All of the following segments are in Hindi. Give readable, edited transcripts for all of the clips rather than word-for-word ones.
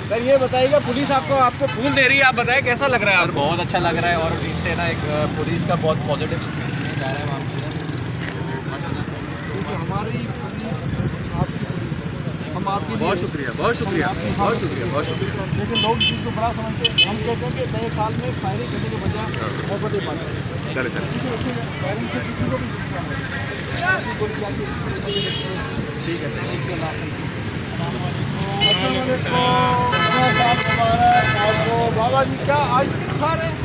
सर ये बताइएगा, पुलिस आपको फूल दे रही है, आप बताएं कैसा लग रहा है आपको? बहुत अच्छा लग रहा है और इससे ना एक पुलिस का बहुत पॉजिटिव जा रहा है वहाँ पे। हमारी आपकी हम आपकी बहुत शुक्रिया, बहुत शुक्रिया, बहुत शुक्रिया, बहुत शुक्रिया। लेकिन लोग इस चीज़ को बड़ा समझते हैं। हम कहते हैं कि नए साल में फायरिंग करने के बजाय मोहब्बत पाते हैं। फायरिंग से किसी को भी ठीक है। आपको बाबा जी क्या आइसक्रीम खा रहे हैं?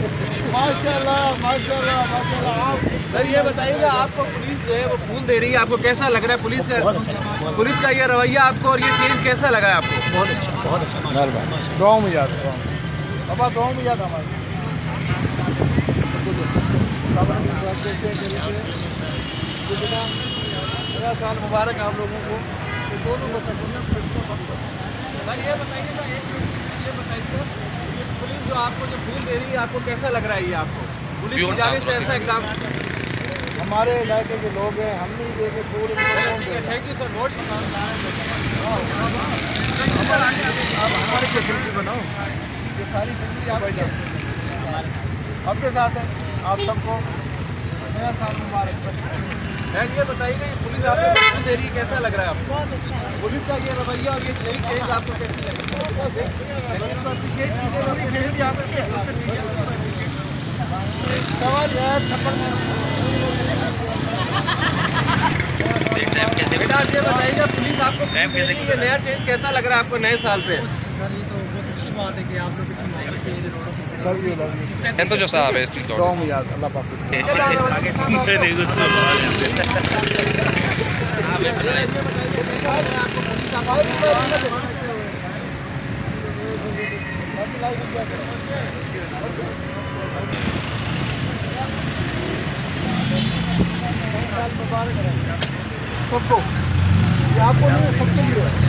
माशाल्लाह माशाल्लाह माशाल्लाह। आप सर ये बताइएगा, आपको पुलिस जो है वो फूल दे रही है, आपको कैसा लग रहा है? पुलिस का ये रवैया आपको और ये चेंज कैसा लगा है आपको? बहुत अच्छा दुआओं में याद बाबा, दुआओं में याद हमारे नया साल मुबारक आप लोगों को। दोनों बच्चों सर ये बताइएगा, एक मिनट ये बताइएगा, ये पुलिस जो आपको जो फूल दे रही है आपको कैसा लग रहा है? ये आपको पुलिस की जाने से ऐसा एकदम हमारे इलाके के लोग हैं, हम नहीं देंगे पूरे। ठीक है, थैंक यू सर। नोट आप हमारी फैसिलिटी बनाओ, ये सारी फैमिली आपके साथ है। आप सबको नया साल मुबारक। एंड ये बताइएगा, ये पुलिस आपको फूल दे रही है, कैसा लग रहा है आपको? पुलिस का ये रवैया और ये नई चेंज आपको कैसी लग रही है? बेटा आप ये बताइएगा, पुलिस आपको फूल दे रही है, नया चेंज कैसा लग रहा है आपको नए साल पे? सर ये तो बहुत अच्छी बात है कि आप लोग इतनी मोहब्बत के लिए रोडों पर Eso yo sabes. दुआओं में याद। अल्लाह पाक सबको, ये आपको नहीं, सबके लिए।